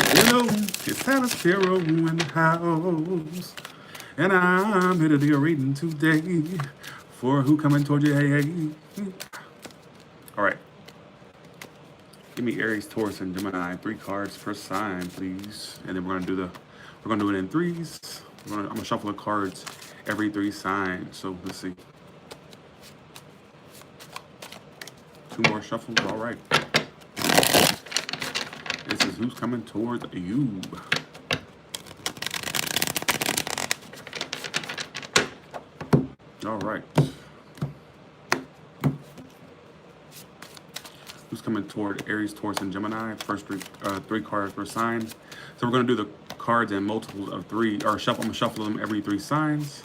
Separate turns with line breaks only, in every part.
Hello, it's Sagittarius in the house, and I'm here to do a reading today for who coming toward you. Hey. All right, give me Aries, Taurus, and Gemini. 3 cards per sign, please. And then we're gonna do it in threes. I'm gonna shuffle the cards every 3 signs. So let's see. 2 more shuffles. All right. This is who's coming towards you. All right. Who's coming toward Aries, Taurus, and Gemini? First 3 cards per sign. So we're going to do the cards in multiples of 3, or I'm going to shuffle them every 3 signs.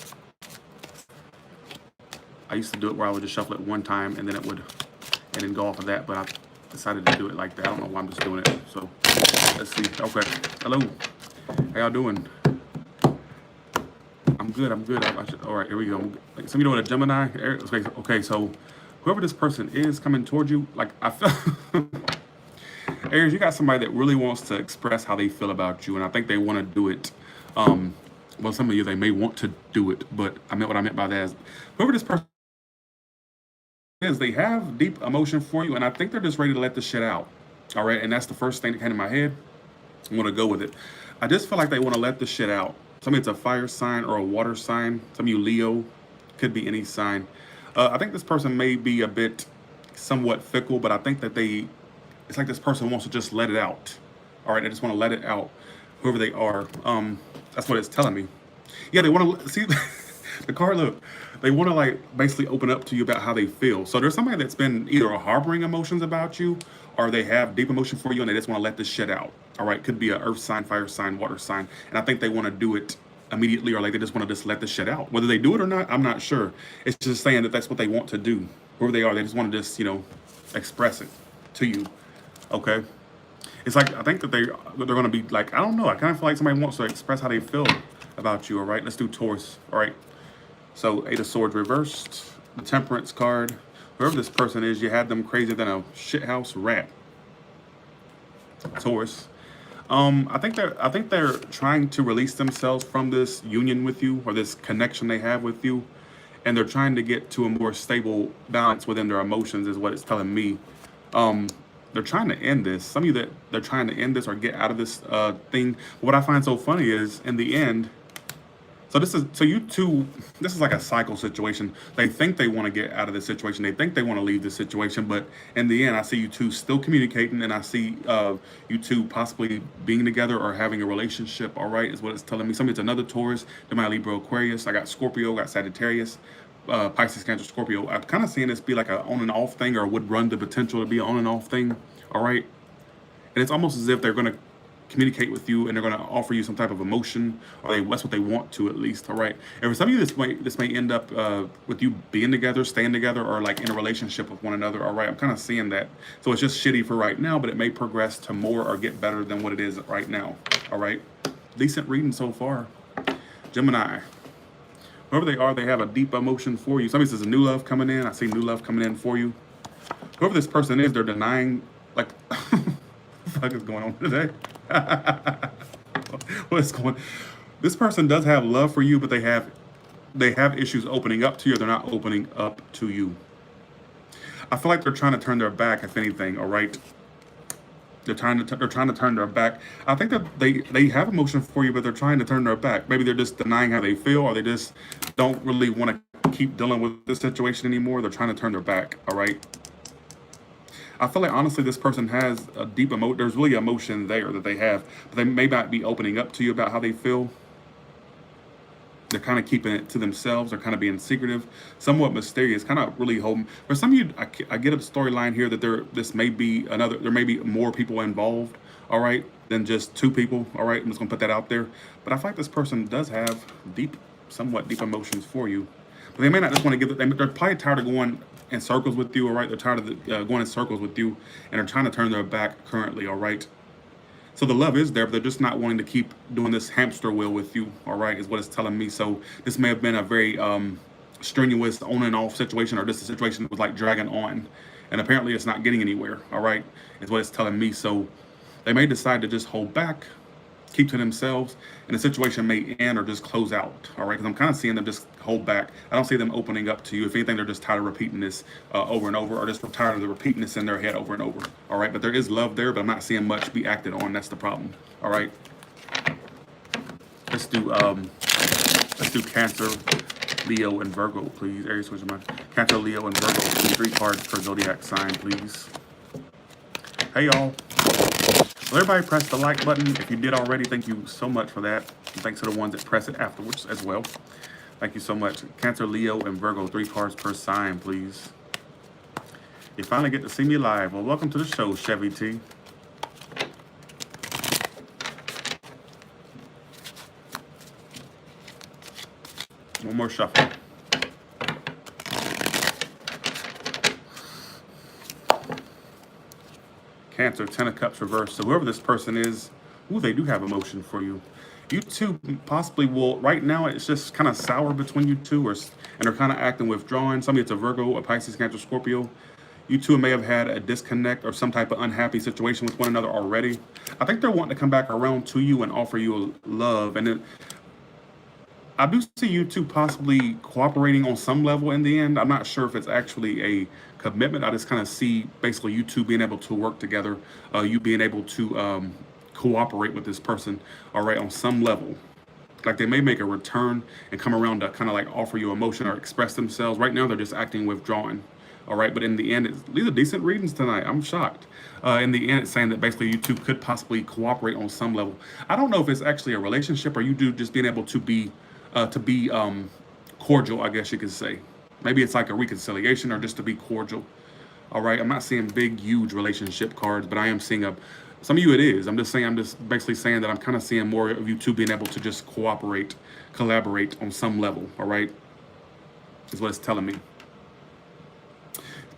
I used to do it where I would just shuffle it one time and then go off of that, but I decided to do it like that. I don't know why I'm just doing it. So let's see. Okay. Hello. How y'all doing? I'm good. All right, here we go. Some of you doing a Gemini. Okay, so whoever this person is coming toward you, like I feel, Aries, you got somebody that really wants to express how they feel about you, and I think they want to do it. Well, some of you, they may want to do it, but what I meant by that is whoever this person is, they have deep emotion for you, and I think they're just ready to let the shit out. All right, and that's the first thing that came to my head. I'm gonna go with it. I just feel like they want to let the shit out. Some of it's a fire sign or a water sign. Some of you Leo, could be any sign. I think this person may be a bit somewhat fickle, but I think that it's like this person wants to just let it out. All right, they just want to let it out, whoever they are. That's what it's telling me. Yeah, they want to see the card. Look, they want to like basically open up to you about how they feel. So there's somebody that's been either harboring emotions about you, or they have deep emotion for you and they just want to let this shit out. All right, could be an earth sign, fire sign, water sign, and I think they want to do it immediately, or like they just want to just let this shit out. Whether they do it or not, I'm not sure. It's just saying that that's what they want to do. Whoever they are, they just want to just express it to you. Okay, it's like I think that they're going to be like, I don't know. I kind of feel like somebody wants to express how they feel about you. All right, let's do Taurus. All right, so 8 of Swords reversed, the Temperance card. Whoever this person is, you had them crazier than a shithouse rat. Taurus. I think they're trying to release themselves from this union with you, or this connection they have with you, and they're trying to get to a more stable balance within their emotions, is what it's telling me. They're trying to end this. Some of you that they're trying to end this or get out of this thing. What I find so funny is, in the end, you two, this is like a cycle situation. They think they want to get out of this situation. They think they want to leave this situation, but in the end, I see you two still communicating, and I see you two possibly being together or having a relationship. All right, is what it's telling me. Some of it's another Taurus, Gemini, Libra, Aquarius. I got Scorpio, got Sagittarius, Pisces, Cancer, Scorpio. I'm kind of seeing this be like an on and off thing, or would run the potential to be an on and off thing. All right, and it's almost as if they're going to communicate with you and they're going to offer you some type of emotion, or that's what they want to, at least. All right, and for some of you, this may end up with you being together, staying together, or like in a relationship with one another. All right, I'm kind of seeing that. So it's just shitty for right now, but it may progress to more or get better than what it is right now. All right, decent reading so far. Gemini, whoever they are, they have a deep emotion for you. Somebody says a new love coming in. I see new love coming in for you. Whoever this person is, they're denying, like, what the fuck is going on today? What's going? This person does have love for you, but they have issues opening up to you. They're not opening up to you. I feel like they're trying to turn their back, if anything. All right, they're trying to turn their back. I think that they have emotion for you, but they're trying to turn their back. Maybe they're just denying how they feel, or they just don't really want to keep dealing with this situation anymore. They're trying to turn their back. All right. I feel like, honestly, this person has a deep emotion. There's really emotion there that they have, but they may not be opening up to you about how they feel. They're kind of keeping it to themselves. They're kind of being secretive, somewhat mysterious, kind of really holding. For some of you, I get a storyline here that there may be more people involved, all right, than just 2 people, all right? I'm just going to put that out there. But I feel like this person does have somewhat deep emotions for you. But they may not just want to give it. They're probably tired of going in circles with you, all right? They're tired of going in circles with you, and they're trying to turn their back currently, all right? So the love is there, but they're just not wanting to keep doing this hamster wheel with you, all right, is what it's telling me. So this may have been a very strenuous on and off situation, or just a situation that was like dragging on, and apparently it's not getting anywhere, all right, is what it's telling me. So They may decide to just hold back, keep to themselves, and the situation may end or just close out. All right, because I'm kind of seeing them just hold back. I don't see them opening up to you. If anything, they're just tired of repeating this over and over, or just tired of the repeating this in their head over and over. All right, but there is love there, but I'm not seeing much be acted on. That's the problem. All right, let's do Cancer, Leo, and Virgo, please. Aries, switch your mind. Cancer, Leo, and Virgo. 3 cards per zodiac sign, please. Hey, y'all. Will everybody press the like button? If you did already, thank you so much for that. And thanks to the ones that press it afterwards as well. Thank you so much. Cancer, Leo, and Virgo. 3 cards per sign, please. You finally get to see me live. Well, welcome to the show, Chevy T. One more shuffle. Cancer, 10 of Cups reversed. So whoever this person is, ooh, they do have emotion for you. You two possibly will, right now it's just kind of sour between you two, and they're kind of acting withdrawn. Somebody it's a Virgo, a Pisces, Cancer, Scorpio. You two may have had a disconnect or some type of unhappy situation with one another already. I think they're wanting to come back around to you and offer you love. And then I do see you two possibly cooperating on some level in the end. I'm not sure if it's actually a commitment. I just kind of see basically you two being able to work together, you being able to cooperate with this person, all right, on some level. Like they may make a return and come around to kind of like offer you emotion or express themselves. Right now they're just acting withdrawn, all right? But in the end, these are decent readings tonight. I'm shocked. In the end, it's saying that basically you two could possibly cooperate on some level. I don't know if it's actually a relationship or you do just being able to be cordial, I guess you could say. Maybe it's like a reconciliation or just to be cordial. All right, I'm not seeing big, huge relationship cards, but I am seeing some of you it is. I'm just basically saying that I'm kind of seeing more of you two being able to just cooperate, collaborate on some level, all right? Is what it's telling me.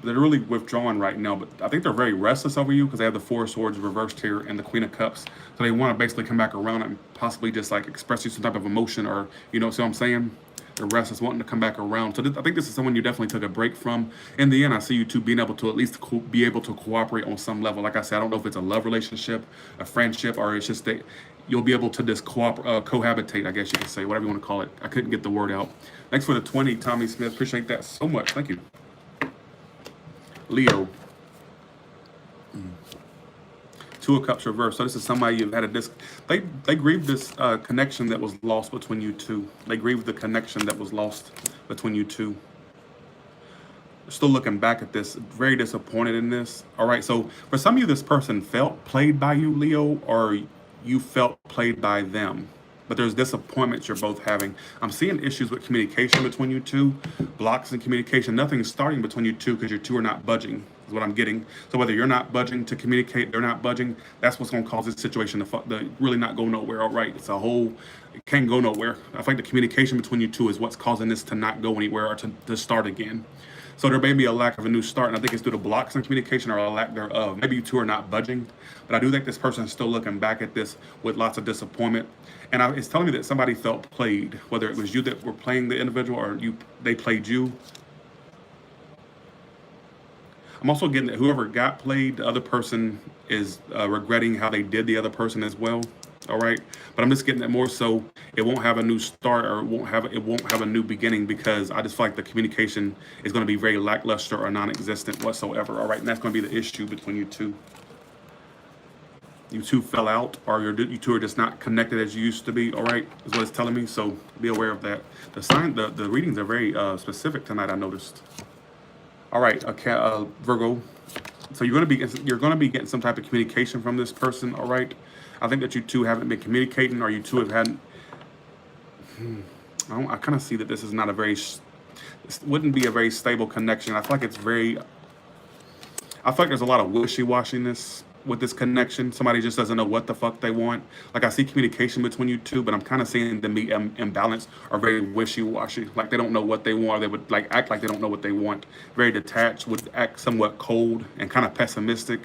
They're really withdrawn right now, but I think they're very restless over you because they have the 4 of Swords reversed here and the Queen of Cups. So they want to basically come back around and possibly just like express you some type of emotion or, you know, see what I'm saying? They're restless, wanting to come back around. So I think this is someone you definitely took a break from. In the end, I see you two being able to at least be able to cooperate on some level. Like I said, I don't know if it's a love relationship, a friendship, or it's just that you'll be able to just cohabitate, I guess you could say, whatever you want to call it. I couldn't get the word out. Thanks for the 20, Tommy Smith. Appreciate that so much. Thank you. Leo. 2 of Cups reversed. So this is somebody you've had they grieved this connection that was lost between you two. They grieved the connection that was lost between you two. Still looking back at this, very disappointed in this. All right, so for some of you, this person felt played by you, Leo, or you felt played by them. But there's disappointments you're both having. I'm seeing issues with communication between you two, blocks in communication. Nothing's starting between you two because you two are not budging, is what I'm getting. So whether you're not budging to communicate, they're not budging, that's what's going to cause this situation to really not go nowhere, all right? It can't go nowhere. I think the communication between you two is what's causing this to not go anywhere or to start again. So there may be a lack of a new start, and I think it's due to blocks in communication or a lack thereof. Maybe you two are not budging, but I do think this person is still looking back at this with lots of disappointment. And it's telling me that somebody felt played, whether it was you that were playing the individual or they played you. I'm also getting that whoever got played, the other person is regretting how they did the other person as well. All right, but I'm just getting that more so it won't have a new start or it won't have a new beginning because I just feel like the communication is going to be very lackluster or non-existent whatsoever. All right, and that's going to be the issue between you two. You two fell out, or you two are just not connected as you used to be. All right, is what it's telling me. So be aware of that. The readings are very specific tonight. I noticed. All right, Virgo. So you're gonna be getting some type of communication from this person. All right. I think that you two haven't been communicating, or you two have had. I kind of see that this is not this wouldn't be a very stable connection. I feel like there's a lot of wishy-washiness with this connection. Somebody just doesn't know what the fuck they want. Like I see communication between you two, but I'm kind of seeing them be imbalanced or very wishy-washy. Like they don't know what they want. They would like act like they don't know what they want. Very detached, would act somewhat cold and kind of pessimistic.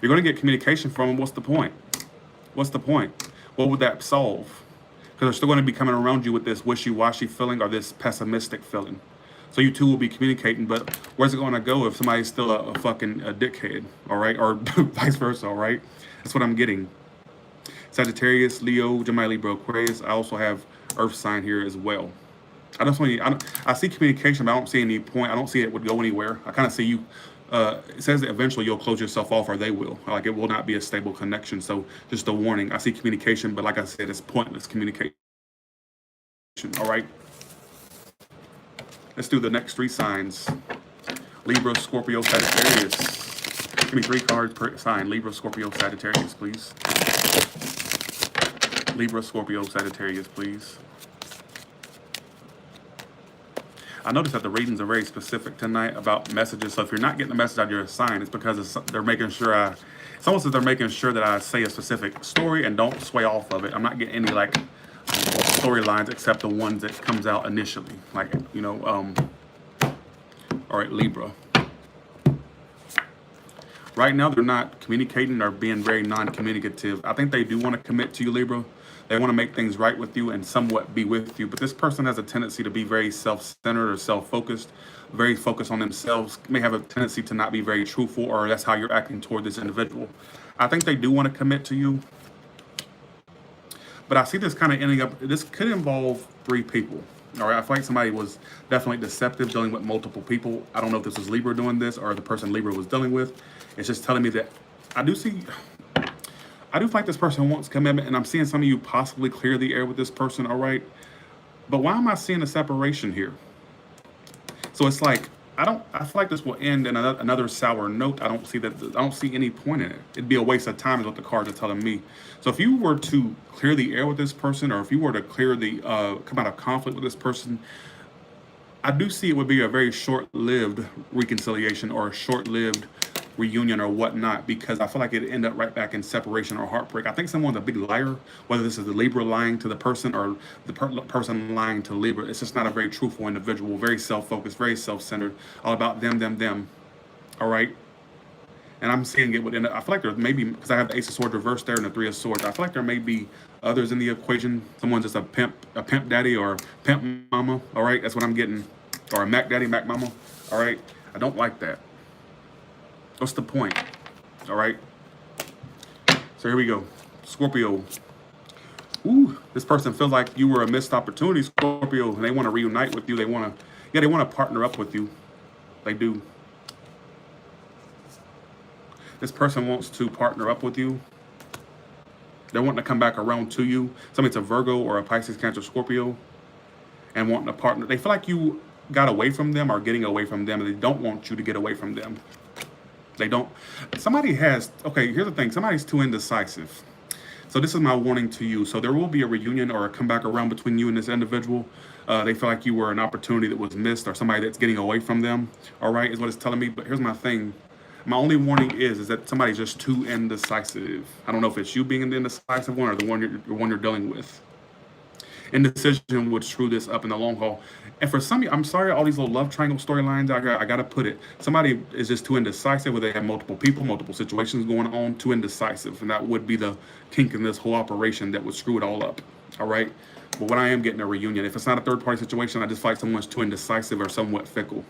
You're going to get communication from them. What's the point? What's the point? What would that solve? Because they're still going to be coming around you with this wishy-washy feeling or this pessimistic feeling. So you two will be communicating, but where's it going to go if somebody's still a fucking dickhead, all right? Or vice versa, all right? That's what I'm getting. Sagittarius, Leo, Gemini, Libra, Aquarius. I also have Earth sign here as well. I see communication, but I don't see any point. I don't see it would go anywhere. I kind of see you. It says that eventually you'll close yourself off, or they will. Like, it will not be a stable connection. So just a warning. I see communication, but like I said, it's pointless communication. All right. Let's do the next 3 signs. Libra, Scorpio, Sagittarius. Give me 3 cards per sign. Libra, Scorpio, Sagittarius, please. Libra, Scorpio, Sagittarius, please. I noticed that the readings are very specific tonight about messages. So if you're not getting the message out of your sign, it's because they're making sure it's almost as they're making sure that I say a specific story and don't sway off of it. I'm not getting any like storylines except the ones that comes out initially. Like, you know, all right, Libra. Right now, they're not communicating or being very non-communicative. I think they do want to commit to you, Libra. They want to make things right with you and somewhat be with you. But this person has a tendency to be very self-centered or self-focused, very focused on themselves, may have a tendency to not be very truthful, or that's how you're acting toward this individual. I think they do want to commit to you. But I see this kind of ending up, this could involve 3 people. All right, I feel like somebody was definitely deceptive, dealing with multiple people. I don't know if this was Libra doing this or the person Libra was dealing with. It's just telling me that I do feel like this person wants commitment, and I'm seeing some of you possibly clear the air with this person, all right? But why am I seeing a separation here? So it's like, I feel like this will end in another sour note. I don't see any point in it. It'd be a waste of time is what the cards are telling me. So if you were to clear the air with this person, or if you were to clear the, come out of conflict with this person, I do see it would be a very short-lived reconciliation or a short-lived reunion or whatnot, because I feel like it'd end up right back in separation or heartbreak. I think someone's a big liar, whether this is the Libra lying to the person or the person lying to Libra. It's just not a very truthful individual, very self-focused, very self-centered, all about them, all right? And I'm seeing it would end up, I feel like there may be, because I have the Ace of Swords reversed there and the 3 of Swords, I feel like there may be others in the equation. Someone's just a pimp daddy or pimp mama, all right? That's what I'm getting. Or a Mac daddy, Mac mama, all right? I don't like that. What's the point? All right. So here we go. Scorpio. Ooh, this person feels like you were a missed opportunity, Scorpio, and they want to reunite with you. They want to partner up with you. They do. This person wants to partner up with you. They're wanting to come back around to you. Somebody's a Virgo or a Pisces, Cancer, Scorpio, and wanting to partner. They feel like you got away from them or getting away from them, and they don't want you to get away from them. They don't. Somebody has, okay, here's the thing. Somebody's too indecisive. So this is my warning to you. So there will be a reunion or a comeback around between you and this individual. They feel like you were an opportunity that was missed, or somebody that's getting away from them. All right, is what it's telling me. But here's my thing. My only warning is that somebody's just too indecisive. I don't know if it's you being the indecisive one or the one you're dealing with. Indecision would screw this up in the long haul. And for some, I'm sorry, all these little love triangle storylines out here, I gotta put it. Somebody is just too indecisive, where they have multiple people, multiple situations going on, too indecisive. And that would be the kink in this whole operation that would screw it all up. All right. But when I am getting a reunion, if it's not a third party situation, I just feel like someone's too indecisive or somewhat fickle.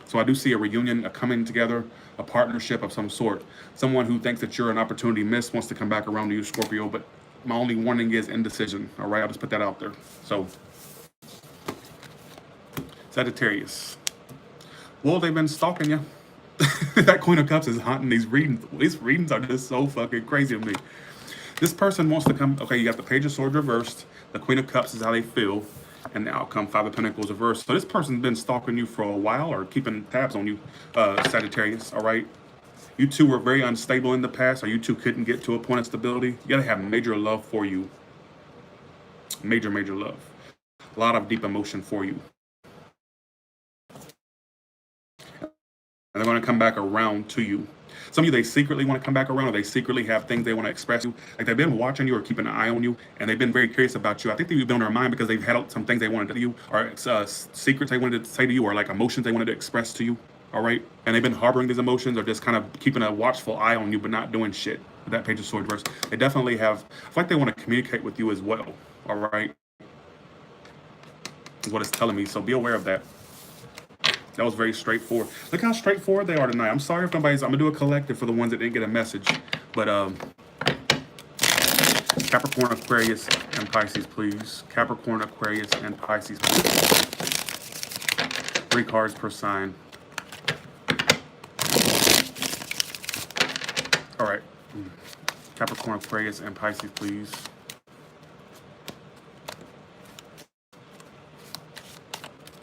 So I do see a reunion, a coming together, a partnership of some sort. Someone who thinks that you're an opportunity missed wants to come back around to you, Scorpio, but my only warning is indecision. All right, I'll just put that out there. So, Sagittarius. Well, they've been stalking you. That Queen of Cups is haunting these readings. These readings are just so fucking crazy to me. This person wants to come. Okay, you got the Page of Swords reversed. The Queen of Cups is how they feel. And the outcome, 5 of Pentacles reversed. So this person's been stalking you for a while, or keeping tabs on you, Sagittarius, all right? You two were very unstable in the past, or you two couldn't get to a point of stability. You gotta have major love for you. Major love. A lot of deep emotion for you. And they're gonna come back around to you. Some of you, they secretly want to come back around, or they secretly have things they want to express you. Like, they've been watching you or keeping an eye on you, and they've been very curious about you. I think they've been on their mind because they've had some things they wanted to tell you, or secrets they wanted to say to you, or like emotions they wanted to express to you. All right, and they've been harboring these emotions, or just kind of keeping a watchful eye on you, but not doing shit. With that Page of Swords verse, they definitely have. I feel like they want to communicate with you as well. All right, is what it's telling me. So be aware of that. That was very straightforward. Look how straightforward they are tonight. I'm sorry if nobody's. I'm gonna do a collective for the ones that didn't get a message. But Capricorn, Aquarius, and Pisces, please. Capricorn, Aquarius, and Pisces, please. 3 cards per sign. All right. Capricorn, Aquarius, and Pisces, please.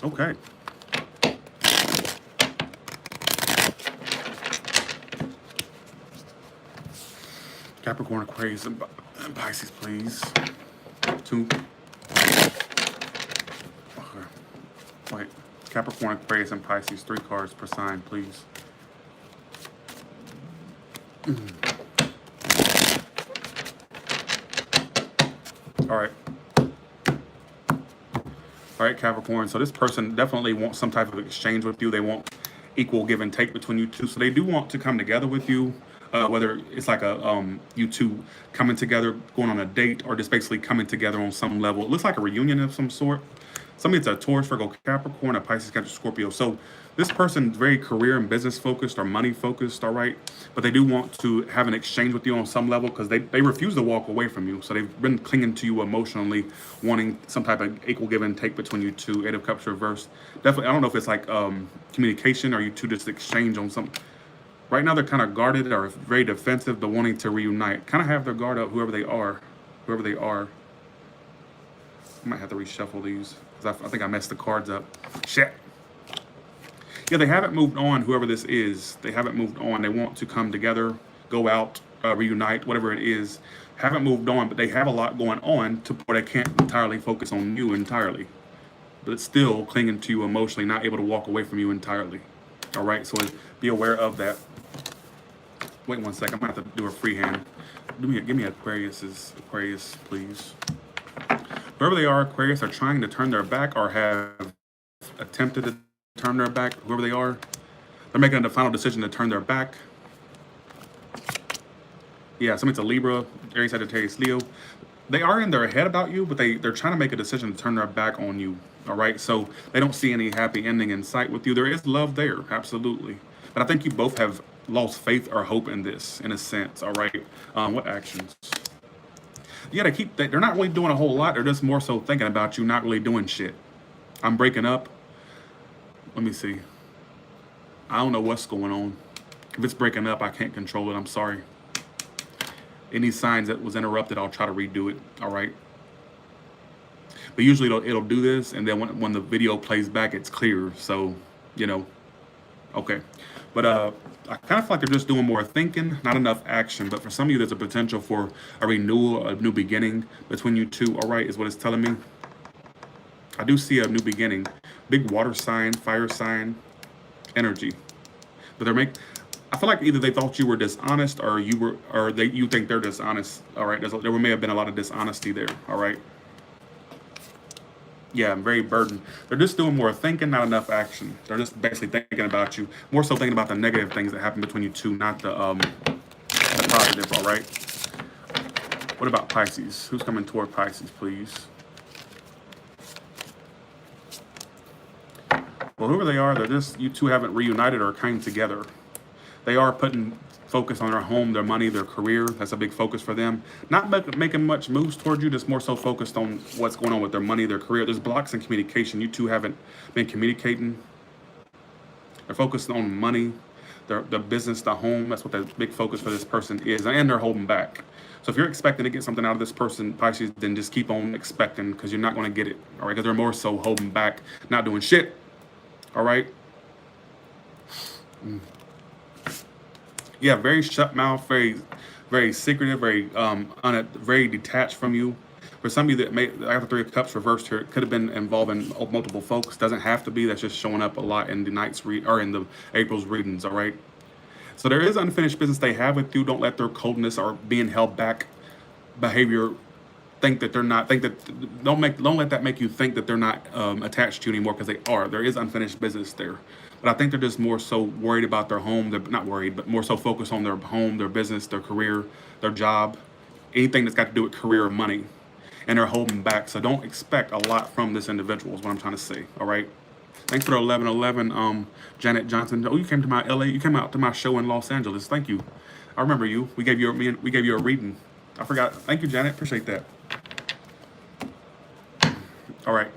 Okay. Capricorn, Aquarius, and Pisces, please. 2. Okay. Wait. Capricorn, Aquarius, and Pisces, 3 cards per sign, please. All right. All right, Capricorn. So this person definitely wants some type of exchange with you. They want equal give and take between you two. So they do want to come together with you, whether it's like a you two coming together, going on a date, or just basically coming together on some level. It looks like a reunion of some sort. Somebody it's a Taurus, Virgo, Capricorn, a Pisces, Cancer, Scorpio. So this person's very career and business focused or money focused, all right? But they do want to have an exchange with you on some level because they refuse to walk away from you. So they've been clinging to you emotionally, wanting some type of equal give and take between you two. 8 of Cups reversed. Definitely, I don't know if it's like communication or you two just exchange on some. Right now they're kind of guarded or very defensive, but wanting to reunite. Kind of have their guard up, whoever they are. Whoever they are. I might have to reshuffle these. I think I messed the cards up. Shit. Yeah, they haven't moved on, whoever this is. They haven't moved on. They want to come together, go out, reunite, whatever it is. Haven't moved on, but they have a lot going on to where they can't entirely focus on you entirely. But it's still clinging to you emotionally, not able to walk away from you entirely. All right, so be aware of that. Wait 1 second. I'm going to have to do a freehand. Give me Aquarius, please. Whoever they are, Aquarius, are trying to turn their back or have attempted to turn their back. Whoever they are, they're making the final decision to turn their back. Yeah, somebody's a Libra, Aries, Sagittarius, Leo. They are in their head about you, but they're trying to make a decision to turn their back on you. All right, so they don't see any happy ending in sight with you. There is love there, absolutely. But I think you both have lost faith or hope in this, in a sense. All right, what actions? You gotta keep that. They're not really doing a whole lot. They're just more so thinking about you, not really doing shit. I'm breaking up. Let me see. I don't know what's going on. If it's breaking up, I can't control it. I'm sorry. Any signs that was interrupted, I'll try to redo it. All right. But usually it'll do this, and then when the video plays back, it's clear. So, you know, okay. But I kind of feel like they're just doing more thinking, not enough action. But for some of you, there's a potential for a renewal, a new beginning between you two. All right, is what it's telling me. I do see a new beginning. Big water sign, fire sign, energy. But I feel like either they thought you were dishonest, or you think they're dishonest. All right, there may have been a lot of dishonesty there. All right. Yeah, I'm very burdened. They're just doing more thinking, not enough action. They're just basically thinking about you, more so thinking about the negative things that happen between you two, not the positive. All right. What about Pisces? Who's coming toward Pisces, please? Well, whoever they are, you two haven't reunited or came together. They are putting focus on their home, their money, their career. That's a big focus for them. Not making much moves toward you, just more so focused on what's going on with their money, their career. There's blocks in communication. You two haven't been communicating. They're focused on money, their business, the home. That's what the big focus for this person is, and they're holding back. So if you're expecting to get something out of this person, Pisces, then just keep on expecting, because you're not going to get it. All right, because they're more so holding back, not doing shit. All right. Yeah, very shut mouth, very, very secretive, very detached from you. For some of you that after 3 of Cups reversed here, it could have been involving multiple folks. Doesn't have to be. That's just showing up a lot in the in the April's readings. All right. So there is unfinished business they have with you. Don't let their coldness or being held back behavior don't let that make you think that they're not attached to you anymore, because they are. There is unfinished business there. But I think they're just more so worried about their home. They're not worried, but more so focused on their home, their business, their career, their job, anything that's got to do with career or money. And they're holding back. So don't expect a lot from this individual is what I'm trying to say. All right. Thanks for the 1111, Janet Johnson. Oh, you came to my LA. You came out to my show in Los Angeles. Thank you. I remember you. We gave you a reading. I forgot. Thank you, Janet. Appreciate that. All right.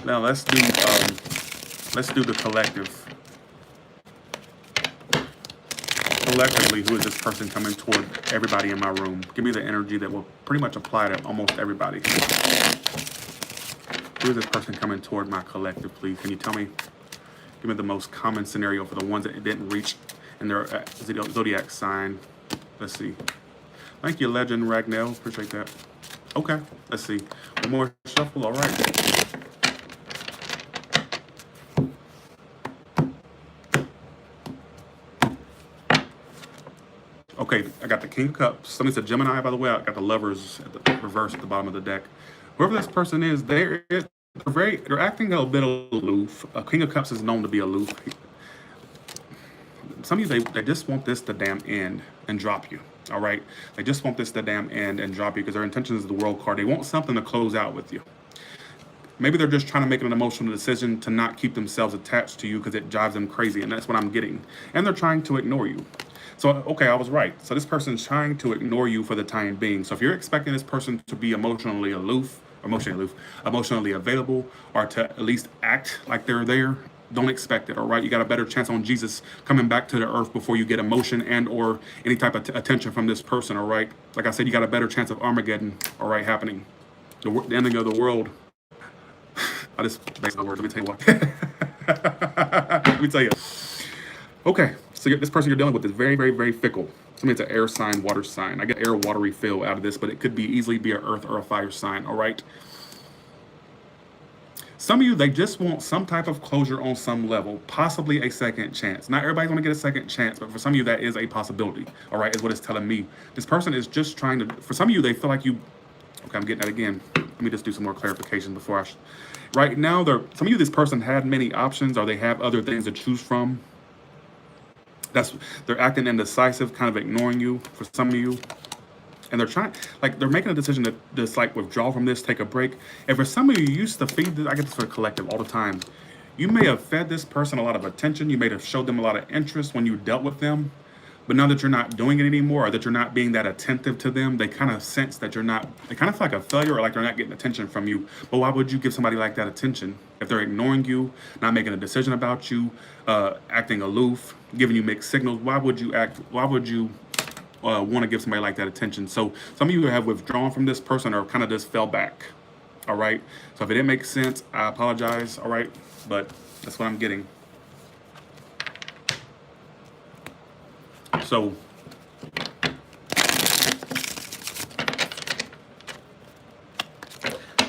Now let's do the collective. Collectively, who is this person coming toward everybody in my room? Give me the energy that will pretty much apply to almost everybody. Who is this person coming toward my collective, please? Can you tell me? Give me the most common scenario for the ones that didn't reach in their zodiac sign. Let's see. Thank you, Legend Ragnell. Appreciate that. Okay, let's see. One more shuffle. All right. Okay, I got the King of Cups. Somebody's a Gemini, by the way. I got the Lovers at the reverse at the bottom of the deck. Whoever this person is, they're acting a bit aloof. A King of Cups is known to be aloof. Some of you, they just want this to damn end and drop you. All right, they just want this to damn end and drop you because their intention is the World card. They want something to close out with you. Maybe they're just trying to make an emotional decision to not keep themselves attached to you because it drives them crazy, and that's what I'm getting. And they're trying to ignore you. So, okay, I was right. So this person is trying to ignore you for the time being. So if you're expecting this person to be emotionally available, or to at least act like they're there, don't expect it, all right? You got a better chance on Jesus coming back to the earth before you get emotion and or any type of attention from this person, all right? Like I said, you got a better chance of Armageddon, all right, happening. The ending of the world. I just based my words. Let me tell you what. Let me tell you. Okay, so this person you're dealing with is very, very, very fickle. Somebody's an air sign, water sign. I get air, watery feel out of this, but it could easily be an earth or a fire sign, all right? Some of you, they just want some type of closure on some level, possibly a second chance. Not everybody's going to get a second chance, but for some of you, that is a possibility, all right, is what it's telling me. This person is just trying to, for some of you, they feel like you, okay, I'm getting that again. Let me just do some more clarification before right now, some of you, this person had many options, or they have other things to choose from. They're acting indecisive, kind of ignoring you for some of you. And they're making a decision to just like withdraw from this, take a break. And for some of you, you used to feed this, I get this for a collective all the time. You may have fed this person a lot of attention. You may have showed them a lot of interest when you dealt with them. But now that you're not doing it anymore, or that you're not being that attentive to them, they kind of sense that they kind of feel like a failure, or like they're not getting attention from you. But why would you give somebody like that attention? If they're ignoring you, not making a decision about you, acting aloof, giving you mixed signals, why would you want to give somebody like that attention? So some of you have withdrawn from this person or kind of just fell back, all right? So if it didn't make sense, I apologize, all right? But that's what I'm getting. So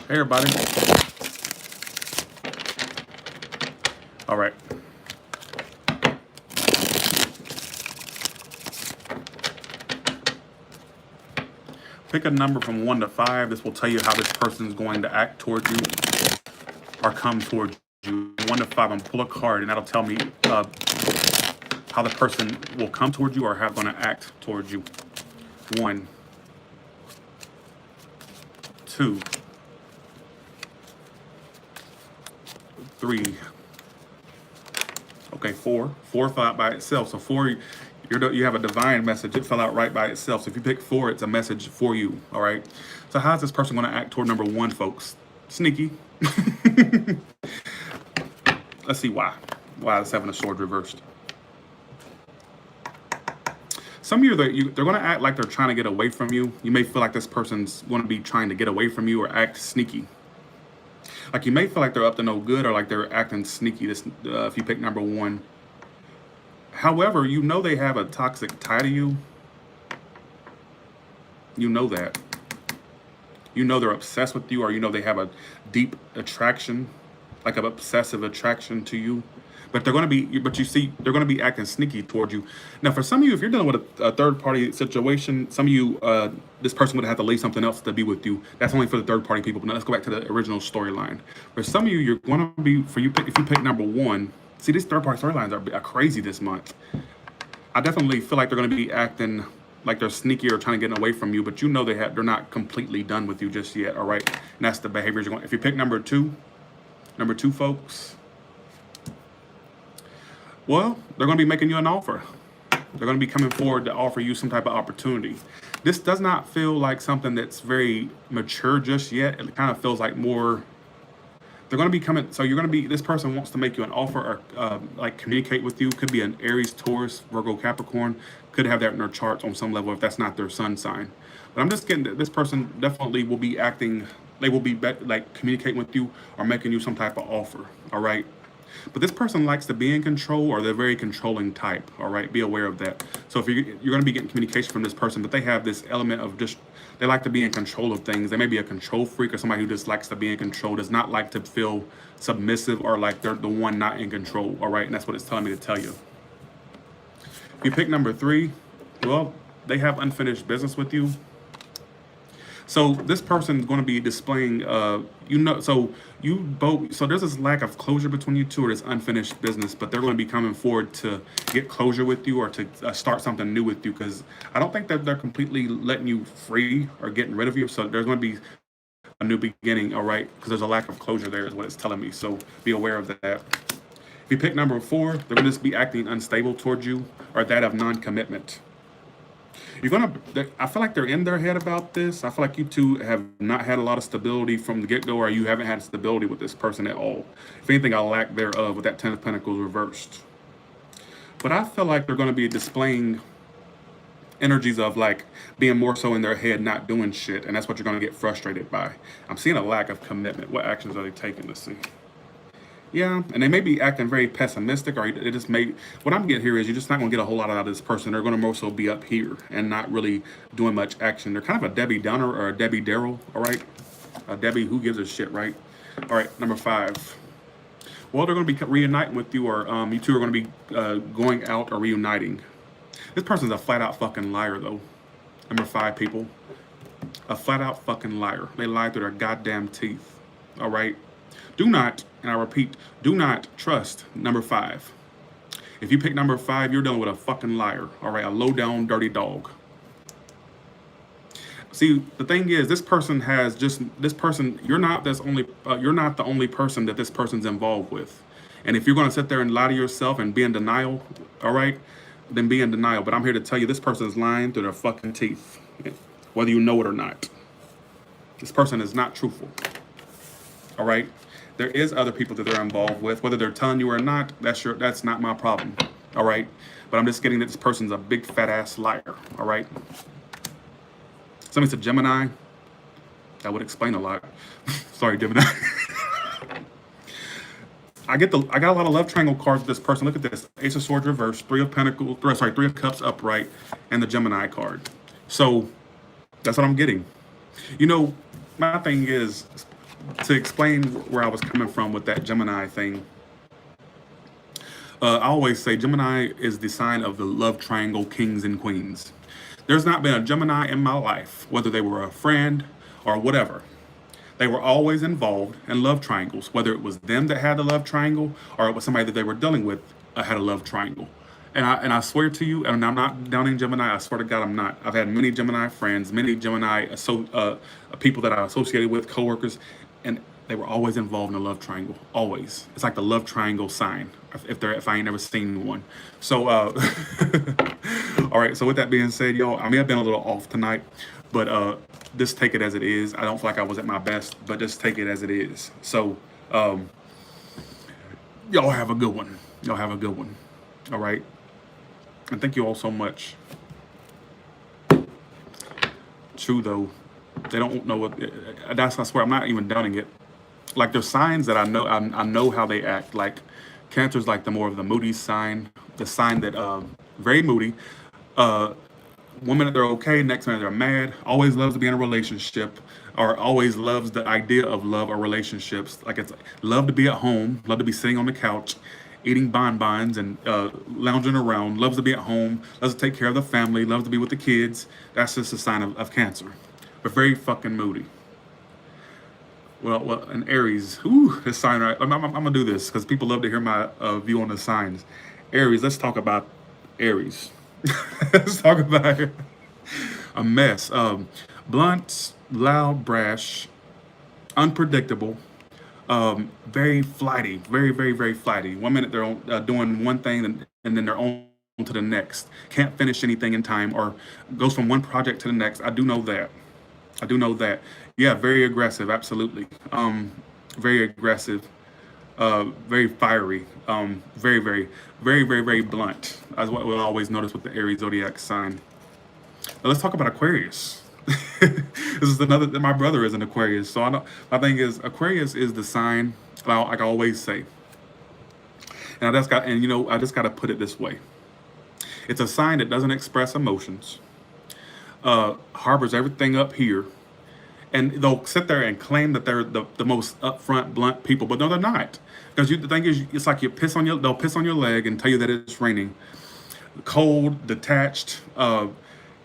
hey everybody. All right. Pick a number from 1 to 5. This will tell you how this person is going to act towards you or come towards you. 1 to 5, I'm gonna pull a card and that'll tell me how the person will come towards you or how they're going to act towards you. 1, 2, 3. Okay, 4. 4 fell out by itself. So 4, you have a divine message. It fell out right by itself. So if you pick 4, it's a message for you. All right. So how's this person going to act toward number 1, folks? Sneaky. Let's see why. Why is 7 of Swords reversed? Some of you, they're going to act like they're trying to get away from you. You may feel like this person's going to be trying to get away from you or act sneaky. Like you may feel like they're up to no good or like they're acting sneaky if you pick number 1. However, you know they have a toxic tie to you. You know that. You know they're obsessed with you, or you know they have a deep attraction, like an obsessive attraction to you. But they're going to be, they're going to be acting sneaky toward you. Now, for some of you, if you're dealing with a third-party situation, some of you, this person would have to leave something else to be with you. That's only for the third-party people. But now let's go back to the original storyline. For some of you, you're going to be, if you pick number 1, see, these third-party storylines are crazy this month. I definitely feel like they're going to be acting like they're sneaky or trying to get away from you, but you know they're not completely done with you just yet, all right? And that's the behaviors you're going. If you pick number 2, folks, well, they're going to be making you an offer. They're going to be coming forward to offer you some type of opportunity. This does not feel like something that's very mature just yet. It kind of feels like more, they're going to be coming. So you're going to be, this person wants to make you an offer or like communicate with you. Could be an Aries, Taurus, Virgo, Capricorn. Could have that in their charts on some level if that's not their sun sign. But I'm just getting that this person definitely will be acting, they will be like communicating with you or making you some type of offer. All right. But this person likes to be in control, or they're very controlling type. All right, be aware of that. So if you're going to be getting communication from this person, but they have this element of just, they like to be in control of things. They may be a control freak or somebody who just likes to be in control, does not like to feel submissive or like they're the one not in control. All right, and that's what it's telling me to tell you. If you pick number 3, well, they have unfinished business with you. So this person is going to be displaying, so you both, so there's this lack of closure between you two, or this unfinished business, but they're going to be coming forward to get closure with you or to start something new with you, because I don't think that they're completely letting you free or getting rid of you. So there's going to be a new beginning, all right, because there's a lack of closure there is what it's telling me. So be aware of that. If you pick number 4, they're going to just be acting unstable towards you, or that of non-commitment. You're gonna, I feel like they're in their head about this. I feel like you two have not had a lot of stability from the get-go, or you haven't had stability with this person at all. If anything, a lack thereof with that 10 of Pentacles reversed. But I feel like they're gonna be displaying energies of like being more so in their head, not doing shit, and that's what you're gonna get frustrated by. I'm seeing a lack of commitment. What actions are they taking? Let's see. Yeah, and they may be acting very pessimistic, or it just may, what I'm getting here is you're just not going to get a whole lot out of this person. They're going to more so be up here and not really doing much action. They're kind of a Debbie Downer or a Debbie Daryl, all right? A Debbie who gives a shit, right? All right, number 5. Well, they're going to be reuniting with you, or you two are going to be going out or reuniting. This person's a flat-out fucking liar, though. Number 5, people. A flat-out fucking liar. They lie through their goddamn teeth, all right? Do not, and I repeat, do not trust number 5. If you pick number 5, you're dealing with a fucking liar, all right? A low-down, dirty dog. See, the thing is, this person has just, this person, you're not the only person that this person's involved with. And if you're going to sit there and lie to yourself and be in denial, all right, then be in denial. But I'm here to tell you, this person is lying through their fucking teeth, whether you know it or not. This person is not truthful, all right? There is other people that they're involved with, whether they're telling you or not, that's not my problem, all right? But I'm just getting that this person's a big fat ass liar, all right? Somebody said Gemini. That would explain a lot. Sorry, Gemini. I got a lot of love triangle cards with this person. Look at this: Ace of Swords reversed, 3 of Pentacles, 3 of Cups upright, and the Gemini card. So that's what I'm getting. You know, my thing is, to explain where I was coming from with that Gemini thing, I always say Gemini is the sign of the love triangle kings and queens. There's not been a Gemini in my life, whether they were a friend or whatever. They were always involved in love triangles, whether it was them that had the love triangle or it was somebody that they were dealing with had a love triangle. And I swear to you, and I'm not downing Gemini, I swear to God I'm not. I've had many Gemini friends, many Gemini people that I associated with, coworkers, and they were always involved in a love triangle, always. It's like the love triangle sign, if I ain't never seen one. So, all right, so with that being said, y'all, I may have been a little off tonight, but just take it as it is. I don't feel like I was at my best, but just take it as it is. So, y'all have a good one. Y'all have a good one, all right? And thank you all so much. True, though. They don't know what, that's, I swear, I'm not even downing it. Like, there's signs that I know how they act. Like, Cancer's like the more of the moody sign, the sign that, very moody. One minute they're okay, next minute they're mad, always loves to be in a relationship, or always loves the idea of love or relationships. Like, it's love to be at home, love to be sitting on the couch, eating bonbons and lounging around, loves to be at home, loves to take care of the family, loves to be with the kids. That's just a sign of Cancer. But very fucking moody. Well, an Aries. Ooh, this sign right. I'm gonna do this because people love to hear my view on the signs. Aries. Let's talk about Aries. Let's talk about a mess. Blunt, loud, brash, unpredictable. Very flighty. Very, very, very flighty. 1 minute they're doing one thing and then they're on to the next, can't finish anything in time, or goes from one project to the next. I do know that. I do know that. Yeah, very aggressive, absolutely. Very aggressive, very fiery, very blunt. That's what we'll always notice with the Aries zodiac sign. Now let's talk about Aquarius. This is another. My brother is an Aquarius, so I know. My thing is, Aquarius is the sign. Like I always say, and I just got to put it this way. It's a sign that doesn't express emotions, harbors everything up here, and they'll sit there and claim that they're the most upfront, blunt people, but no, they're not. Because the thing is, it's like they'll piss on your leg and tell you that it's raining, cold, detached,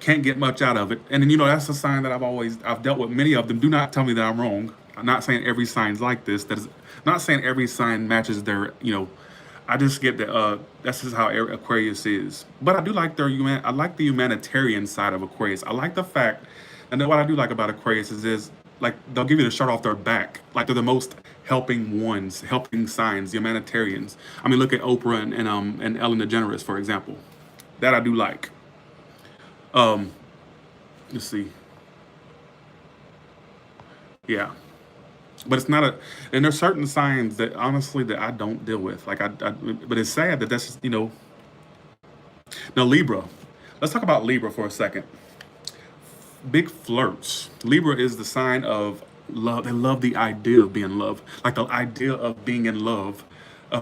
can't get much out of it. And then, that's a sign that I've dealt with many of them. Do not tell me that I'm wrong. I'm not saying every sign's like this. That is not saying every sign matches their, I just get that that's just how Aquarius is. But I do like I like the humanitarian side of Aquarius. I like the fact, and then what I do like about Aquarius is like they'll give you the shirt off their back. Like they're the most helping ones, helping signs, humanitarians. I mean, look at Oprah and Ellen DeGeneres, for example. That I do like. Let's see. Yeah. But it's not and there's certain signs that honestly that I don't deal with. Like but it's sad that that's just, Now Libra. Let's talk about Libra for a second. Big flirts. Libra is the sign of love. They love the idea of being in love. Like the idea of being in love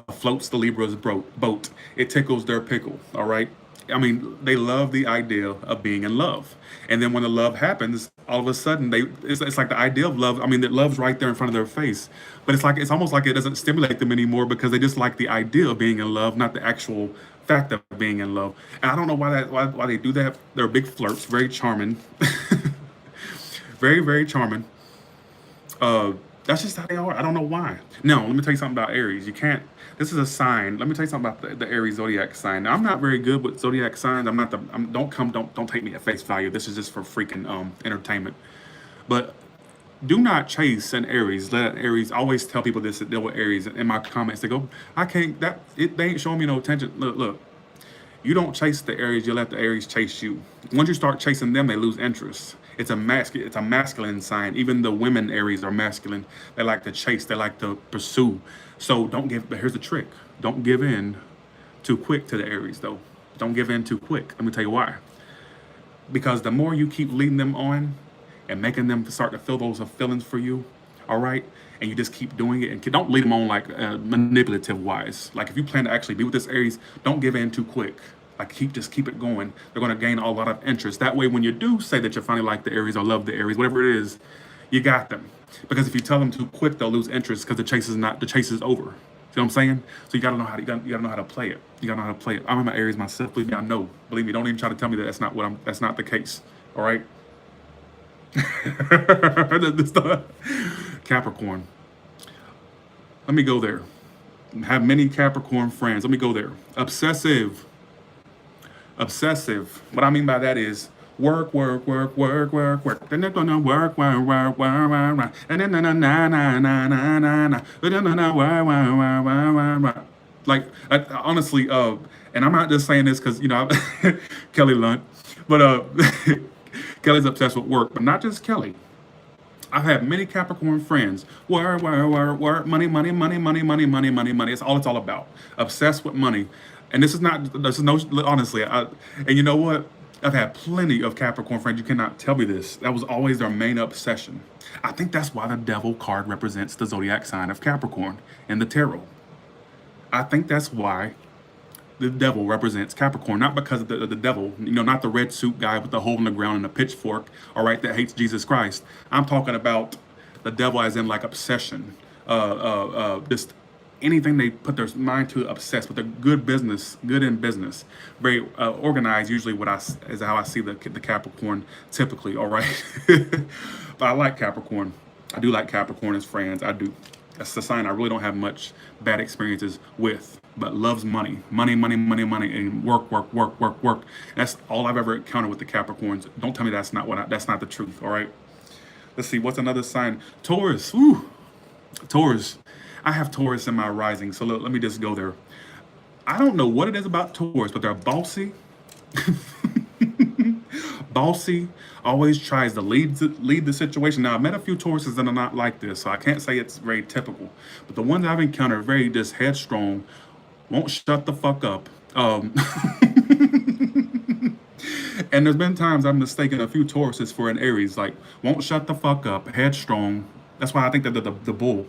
floats the Libra's boat. It tickles their pickle. All right. I mean, they love the idea of being in love. And then when the love happens, all of a sudden it's like the idea of love. I mean, that love's right there in front of their face, but it's almost like it doesn't stimulate them anymore because they just like the idea of being in love, not the actual fact of being in love. And I don't know why they do that. They're big flirts, very charming, very charming. That's just how they are. I don't know why. Now, let me tell you something about Aries. This is a sign. Let me tell you something about the Aries zodiac sign. Now, I'm not very good with zodiac signs. Don't take me at face value. This is just for freaking entertainment. But do not chase an Aries. Let Aries, always tell people this that deal with Aries in my comments. They go, they ain't showing me no attention. Look. You don't chase the Aries, you let the Aries chase you. Once you start chasing them, they lose interest. It's a masculine sign. Even the women Aries are masculine. They like to chase, they like to pursue. So but here's the trick. Don't give in too quick to the Aries though. Don't give in too quick. Let me tell you why. Because the more you keep leading them on and making them start to feel those feelings for you, all right? And you just keep doing it, and don't lead them on like manipulative wise. Like if you plan to actually be with this Aries, don't give in too quick. Like just keep it going. They're going to gain a lot of interest. That way, when you do say that you finally like the Aries or love the Aries, whatever it is, you got them. Because if you tell them too quick, they'll lose interest because the chase is over. See what I'm saying? So you gotta know how to play it. You gotta know how to play it. I'm an Aries myself. Believe me, I know. Believe me, don't even try to tell me that that's not the case. All right. Capricorn. Let me go there. Have many Capricorn friends. Let me go there. Obsessive. What I mean by that is work. Then they're gonna work. And then like honestly, and I'm not just saying this because Kelly Lunt, but Kelly's obsessed with work, but not just Kelly. I've had many Capricorn friends. Work, money. It's all about. Obsessed with money. And this is no, honestly, and you know what? I've had plenty of Capricorn friends. You cannot tell me this. That was always their main obsession. I think that's why the devil card represents the zodiac sign of Capricorn in the tarot. I think that's why the devil represents Capricorn, not because of the devil, not the red suit guy with the hole in the ground and a pitchfork, all right, that hates Jesus Christ. I'm talking about the devil as in like obsession, just anything they put their mind to, obsessed with. A good in business, very organized. Usually, is how I see the Capricorn typically. All right, but I like Capricorn. I do like Capricorn as friends. I do. That's the sign I really don't have much bad experiences with, but loves money, and work. That's all I've ever encountered with the Capricorns. Don't tell me that's not the truth. All right. Let's see. What's another sign? Taurus. Taurus. I have Taurus in my rising, so let me just go there. I don't know what it is about Taurus, but they're bossy. Bossy, always tries to lead the situation. Now, I've met a few Tauruses that are not like this, so I can't say it's very typical. But the ones I've encountered are very just headstrong, won't shut the fuck up. And there's been times I've mistaken a few Tauruses for an Aries, like won't shut the fuck up, headstrong. That's why I think that the bull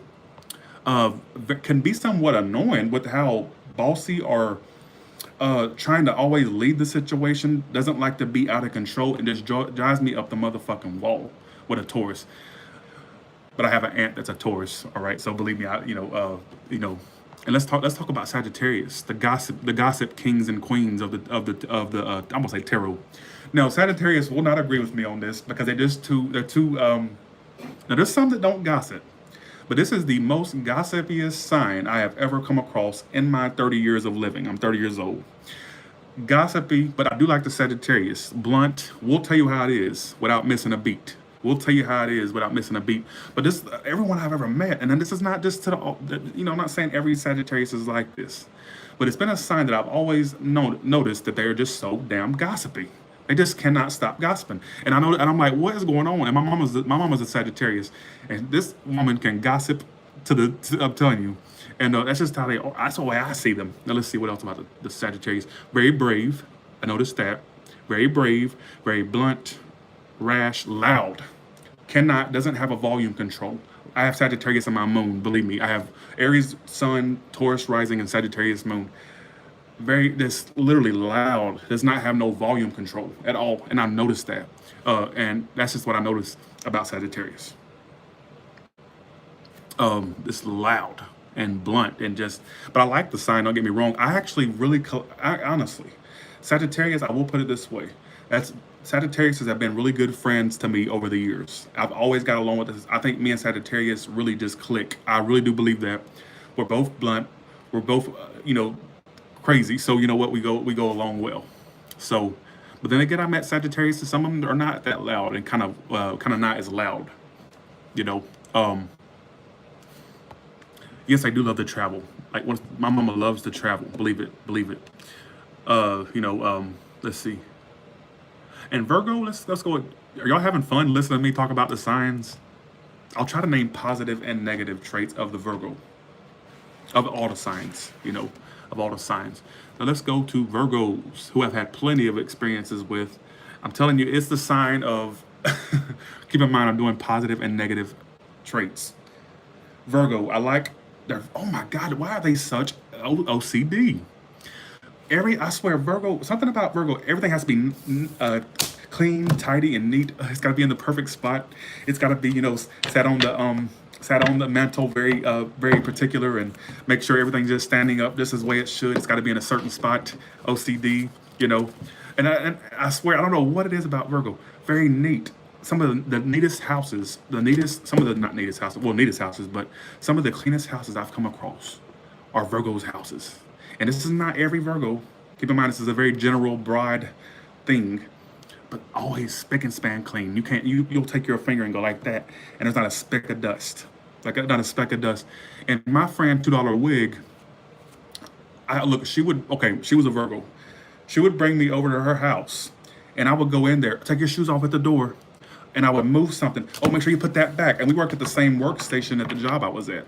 can be somewhat annoying with how bossy or trying to always lead the situation, doesn't like to be out of control, and just drives me up the motherfucking wall with a Taurus. But I have an aunt that's a Taurus, all right. So believe me, and let's talk about Sagittarius, the gossip kings and queens of the I'm gonna say tarot. Now Sagittarius will not agree with me on this because they're too. Now there's some that don't gossip. But this is the most gossipiest sign I have ever come across in my 30 years of living. I'm 30 years old. Gossipy, but I do like the Sagittarius. Blunt, we'll tell you how it is without missing a beat. We'll tell you how it is without missing a beat. But this, everyone I've ever met, and then this is not just to I'm not saying every Sagittarius is like this. But it's been a sign that I've always noticed that they're just so damn gossipy. They just cannot stop gossiping, and I'm like, what is going on? And my mom was a Sagittarius, and this woman can gossip I'm telling you, and that's just how that's the way I see them. Now let's see what else about the Sagittarius. Very brave, I noticed that. Very brave, very blunt, rash, loud. Doesn't have a volume control. I have Sagittarius in my moon. Believe me, I have Aries Sun, Taurus rising, and Sagittarius moon. This literally loud, does not have no volume control at all, and I noticed that, and that's just what I noticed about Sagittarius. This loud and blunt and but I like the sign. Don't get me wrong. I actually honestly, Sagittarius. I will put it this way: Sagittarius have been really good friends to me over the years. I've always got along with this. I think me and Sagittarius really just click. I really do believe that. We're both blunt. We're both, crazy, so you know what, we go along well. So, but then again, I met Sagittarius, and some of them are not that loud, and kind of not as loud, yes, I do love to travel. Like my mama loves to travel. Believe it. Let's see. And Virgo, let's go. Are y'all having fun listening to me talk about the signs? I'll try to name positive and negative traits of the Virgo, of all the signs, of all the signs. Now let's go to Virgos, who I've had plenty of experiences with. I'm telling you, it's the sign of, keep in mind, I'm doing positive and negative traits. Virgo, oh my God, why are they such OCD? I swear, Virgo, something about Virgo, everything has to be clean, tidy, and neat. It's got to be in the perfect spot. It's got to be, sat on the mantle, very particular, and make sure everything's just standing up just as way it should. It's got to be in a certain spot. OCD, and I swear, I don't know what it is about Virgo. Very neat. Some of the neatest houses, neatest houses, but some of the cleanest houses I've come across are Virgo's houses. And this is not every Virgo. Keep in mind, this is a very general, broad thing, but always spick and span clean. You'll take your finger and go like that, and there's not a speck of dust. Not a speck of dust. And my friend, $2 wig, she was a Virgo. She would bring me over to her house, and I would go in there, take your shoes off at the door, and I would move something. Oh, make sure you put that back. And we worked at the same workstation at the job I was at.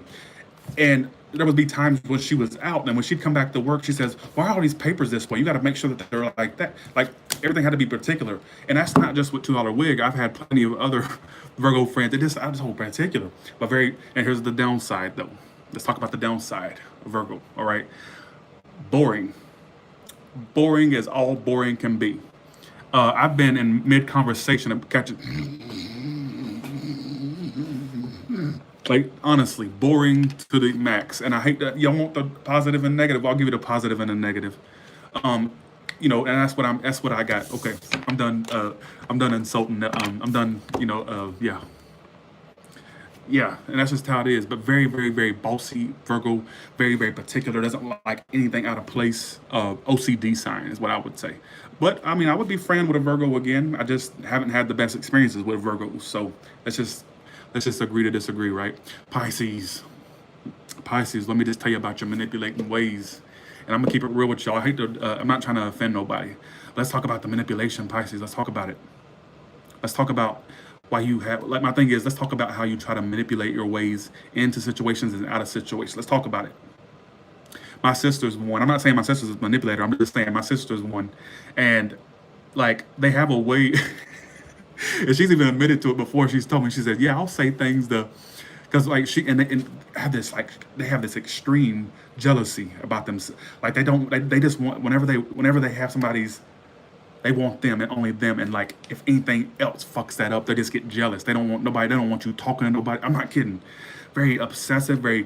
And there would be times when she was out, and when she'd come back to work, she says, why are all these papers this way? You got to make sure that they're like that. Like, everything had to be particular. And that's not just with $2 wig. I've had plenty of other Virgo friends that just so particular. But and here's the downside, though. Let's talk about the downside of Virgo, all right? Boring. Boring as all boring can be. I've been in mid-conversation and catching... Like, honestly, boring to the max. And I hate that y'all want the positive and negative. I'll give you the positive and the negative. And that's what I got. Okay, I'm done. I'm done insulting. I'm done. Yeah. Yeah, and that's just how it is. But very, very, very bossy Virgo. Very, very particular. Doesn't like anything out of place. OCD sign is what I would say. But I mean, I would be friend with a Virgo again. I just haven't had the best experiences with Virgos. So let's just agree to disagree, right? Pisces, let me just tell you about your manipulating ways And I'm gonna keep it real with y'all. I hate to, I'm not trying to offend nobody. Let's talk about the manipulation, Pisces. Let's talk about it. Let's talk about why you have, like, my thing is, let's talk about how you try to manipulate your ways into situations and out of situations. Let's talk about it. My sister's one. I'm not saying my sister's a manipulator. I'm just saying my sister's one. And like, they have a way, and she's even admitted to it before. She's told me, she said, yeah, I'll say things because like and have this, like, they have this extreme jealousy about them. Like they just want, whenever they have somebody's, they want them and only them. And like, if anything else fucks that up, they just get jealous. They don't want nobody. They don't want you talking to nobody. I'm not kidding. Very obsessive, very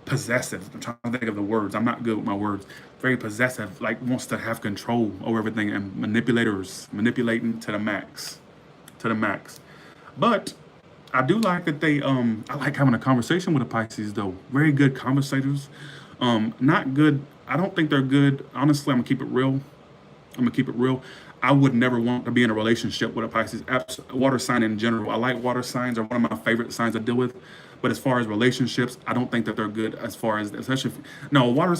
possessive. I'm trying to think of the words. I'm not good with my words. Very possessive, like wants to have control over everything, and manipulating to the max, But I do like that they, I like having a conversation with the Pisces though. Very good conversators. Not good. I don't think they're good. Honestly, I'm gonna keep it real. I would never want to be in a relationship with a Pisces. Water sign in general. I like water signs. Are one of my favorite signs to deal with. But as far as relationships, I don't think that they're good. As far as, especially, no, a water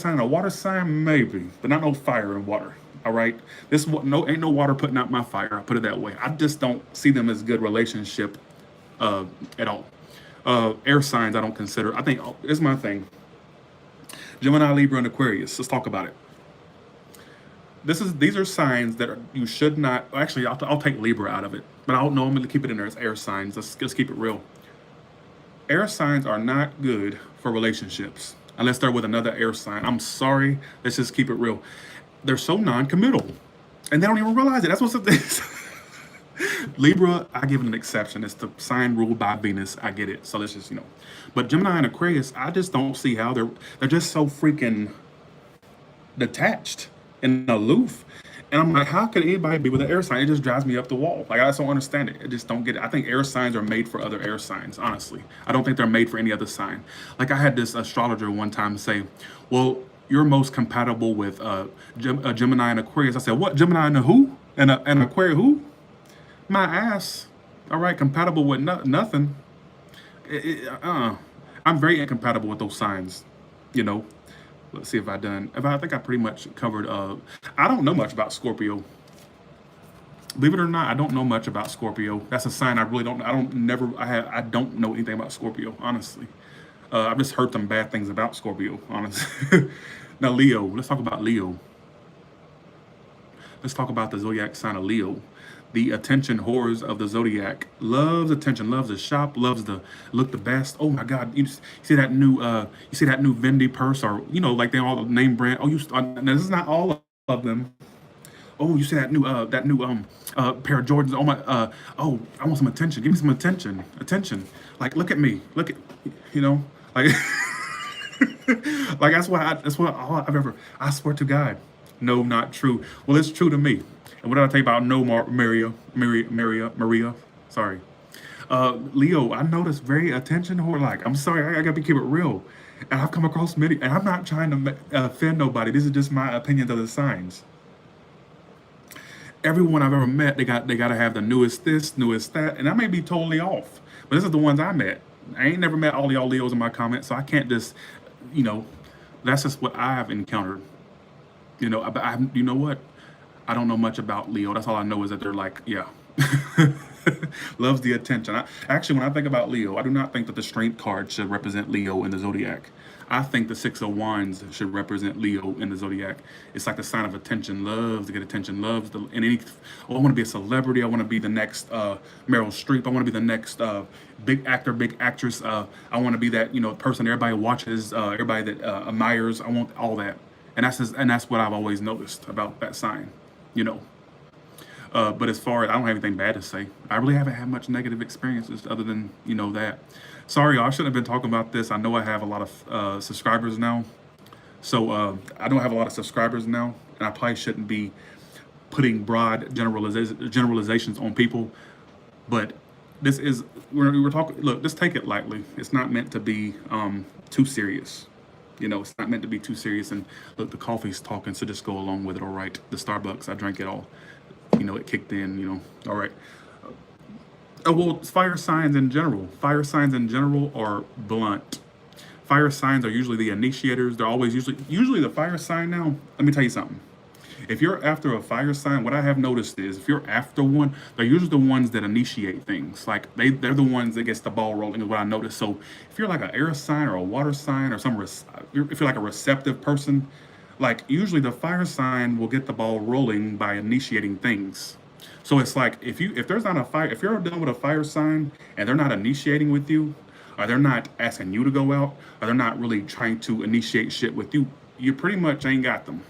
sign maybe, but not no fire and water. All right, ain't no water putting out my fire. I put it that way. I just don't see them as good relationship at all. Air signs I don't consider. I think it's my thing. Gemini, Libra, and Aquarius. Let's talk about it. These are signs that you should not. Actually, I'll take Libra out of it, but I don't know. I'm going to keep it in there as air signs. Let's keep it real. Air signs are not good for relationships unless they're with another air sign. I'm sorry. Let's just keep it real. They're so non-committal, and they don't even realize it. That's what's the thing. Libra, I give it an exception. It's the sign ruled by Venus. I get it. So let's just, But Gemini and Aquarius, I just don't see how they're just so freaking detached and aloof. And I'm like, how could anybody be with an air sign? It just drives me up the wall. Like, I just don't understand it. I just don't get it. I think air signs are made for other air signs, honestly. I don't think they're made for any other sign. Like, I had this astrologer one time say, well, you're most compatible with Gemini and Aquarius. I said, what? Gemini and who? And Aquarius who? My ass. All right, compatible with nothing. I'm very incompatible with those signs, Let's see if I think I pretty much covered. I don't know much about Scorpio. Believe it or not, I don't know much about Scorpio. That's a sign I really don't. I don't know anything about Scorpio, honestly. I've just heard some bad things about Scorpio, honestly. Now, Leo. Let's talk about Leo. Let's talk about the zodiac sign of Leo. The attention whores of the zodiac. Loves attention, loves to shop, loves to look the best. Oh my God, you see that new Fendi purse, or like they all name brand. Oh, now this is not all of them. Oh, you see that new pair of Jordans. Oh my, oh, I want some attention. Give me some attention. Like, look at me. Look at, like, like that's what all I've ever. I swear to God, no, not true. Well, it's true to me. And what did I tell you about Maria? Sorry. Leo, I noticed very attention whore. Like, I'm sorry, I gotta keep it real. And I've come across many, and I'm not trying to offend nobody. This is just my opinions of the signs. Everyone I've ever met, they gotta have the newest this, newest that, and I may be totally off. But this is the ones I met. I ain't never met all of y'all Leos in my comments, so I can't just, that's just what I've encountered. You know what? I don't know much about Leo. That's all I know is that they're like, yeah, loves the attention. Actually, when I think about Leo, I do not think that the Strength card should represent Leo in the zodiac. I think the Six of Wands should represent Leo in the zodiac. It's like the sign of attention. Loves to get attention. I want to be a celebrity. I want to be the next Meryl Streep. I want to be the next big actor, big actress. I want to be that person everybody watches, everybody that admires. I want all that, and that's what I've always noticed about that sign. But as far as, I don't have anything bad to say. I really haven't had much negative experiences other than, that. Sorry, I shouldn't have been talking about this. I know I have a lot of subscribers now. So I don't have a lot of subscribers now. And I probably shouldn't be putting broad generalizations on people. But we're talking, look, just take it lightly. It's not meant to be too serious. It's not meant to be too serious. And look, the coffee's talking, so just go along with it, all right? The Starbucks, I drank it all. It kicked in, all right. Well, fire signs in general. Fire signs in general are blunt. Fire signs are usually the initiators. They're always usually the fire sign. Now, let me tell you something. If you're after a fire sign, what I have noticed is if you're after one, they're usually the ones that initiate things. Like they're the ones that gets the ball rolling is what I noticed. So if you're like an air sign or a water sign or if you're like a receptive person, like usually the fire sign will get the ball rolling by initiating things. So it's like if there's not a fire, if you're dealing with a fire sign and they're not initiating with you, or they're not asking you to go out, or they're not really trying to initiate shit with you, you pretty much ain't got them.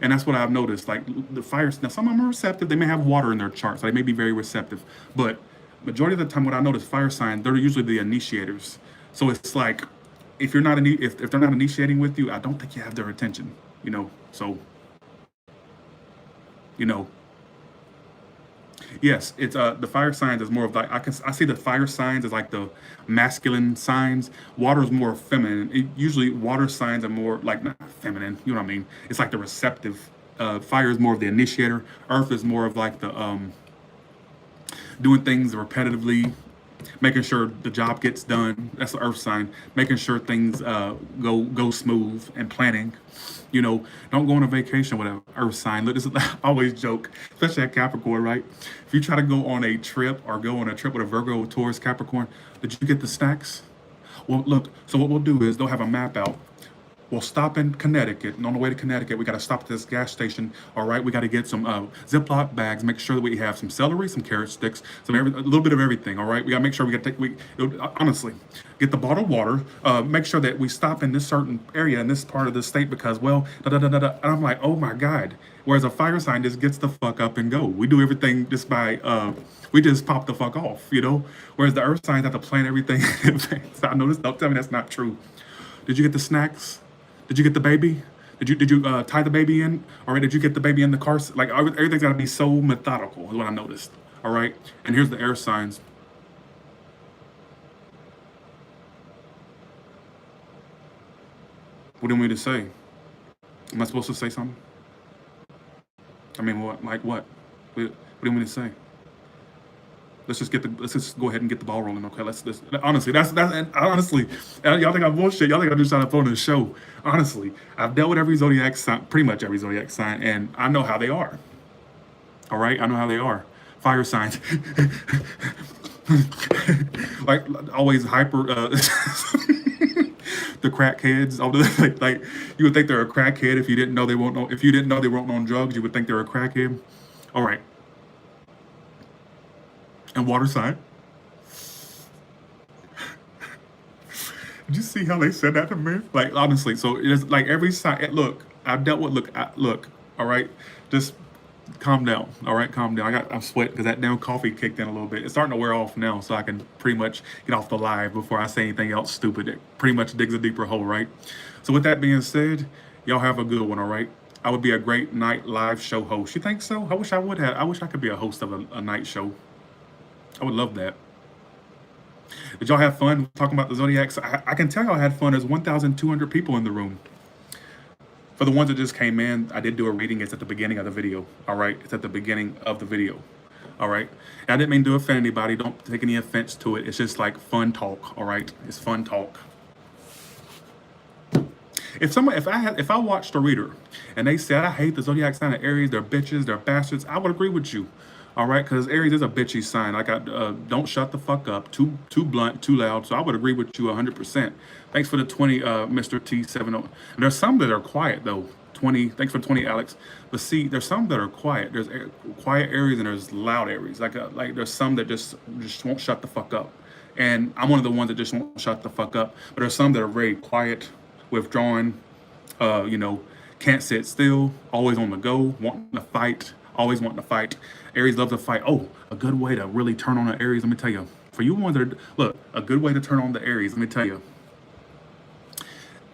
And that's what I've noticed. Like the fires, now some of them are receptive. They may have water in their chart, so they may be very receptive. But majority of the time, what I notice, fire signs, they're usually the initiators. So it's like if you're not if they're not initiating with you, I don't think you have their attention. You know, so you know. Yes, it's the fire signs is more of like I see the fire signs as like the masculine signs. Water is more feminine. Usually water signs are more like not feminine. You know what I mean? It's like the receptive. Fire is more of the initiator. Earth is more of like the doing things repetitively, making sure the job gets done. That's the earth sign. Making sure things go smooth and planning. You know, don't go on a vacation with an earth sign. Look, this is, I always joke, especially at Capricorn, right? If you try to go on a trip or go on a trip with a Virgo, Taurus, Capricorn, did you get the snacks? Well, look, so what we'll do is they'll have a map out. We'll stop in Connecticut, and on the way to Connecticut, we got to stop at this gas station. All right, we got to get some Ziploc bags. Make sure that we have some celery, some carrot sticks, a little bit of everything. All right, we got to make sure we got to take. Honestly, get the bottled water. Make sure that we stop in this certain area in this part of the state because, well, da da da da da. And I'm like, oh my god. Whereas a fire sign just gets the fuck up and go. We do everything just by we just pop the fuck off, you know. Whereas the earth signs have to plan everything in advance. I know this. Don't tell me that's not true. Did you get the snacks? Did you get the baby? Did you tie the baby in? All right. Did you get the baby in the car? Like everything's got to be so methodical. Is what I noticed. All right. And here's the air signs. What do you want me to say? Am I supposed to say something? I mean, what? Like what? What do you want me to say? Let's just go ahead and get the ball rolling, okay? Let's honestly, that's honestly, y'all think I'm bullshit. Y'all think I'm just trying to phone the show. Honestly, I've dealt with every zodiac sign, pretty much every zodiac sign, and I know how they are. All right, I know how they are. Fire signs, like always hyper. The crackheads, like you would think they're a crackhead if you didn't know they weren't on. If you didn't know they weren't on drugs, you would think they're a crackhead. All right. And water sign. Did you see how they said that to me? Like honestly, so it's like every sign. Look, I've dealt with. Look. All right, just calm down. All right, calm down. I'm sweating because that damn coffee kicked in a little bit. It's starting to wear off now, so I can pretty much get off the live before I say anything else stupid. It pretty much digs a deeper hole, right? So with that being said, y'all have a good one. All right. I would be a great night live show host. You think so? I wish I would have. I wish I could be a host of a night show. I would love that. Did y'all have fun talking about the zodiacs? I can tell y'all had fun. There's 1,200 people in the room. For the ones that just came in, I did do a reading. It's at the beginning of the video. All right. It's at the beginning of the video. All right. And I didn't mean to offend anybody. Don't take any offense to it. It's just like fun talk. All right. It's fun talk. If I watched a reader and they said, I hate the zodiac sign of Aries, they're bitches, they're bastards, I would agree with you. All right, because Aries is a bitchy sign. Like, don't shut the fuck up. Too blunt, too loud. So I would agree with you 100%. Thanks for the 20, Mr. T70. And there's some that are quiet, though. 20, thanks for 20, Alex. But see, there's some that are quiet. There's quiet Aries and there's loud Aries. Like there's some that just won't shut the fuck up. And I'm one of the ones that just won't shut the fuck up. But there's some that are very quiet, withdrawn, you know, can't sit still, always on the go, wanting to fight, always wanting to fight. Aries love to fight. Oh, a good way to really turn on an Aries, let me tell you. For you ones that are, look, a good way to turn on the Aries, let me tell you,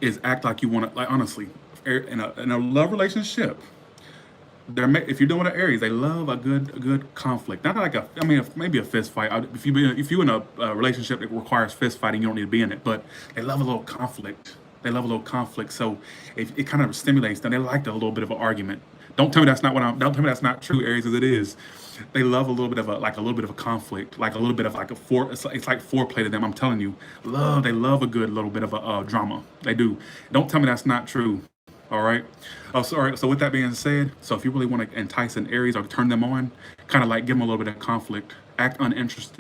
is act like you want to, like honestly, in a love relationship, if you're doing an Aries, they love a good conflict. Not like maybe a fist fight. If you're in a relationship that requires fist fighting, you don't need to be in it. But they love a little conflict. They love a little conflict. So it kind of stimulates them. They like a little bit of an argument. Don't tell me that's not what I'm. Don't tell me that's not true, Aries, as it is. They love a little bit of a little bit of a conflict, like a little bit of like a four. It's like foreplay to them. I'm telling you, they love a good little bit of a drama. They do. Don't tell me that's not true. All right. Oh, sorry. So with that being said, if you really want to entice an Aries or turn them on, kind of like give them a little bit of conflict, act uninterested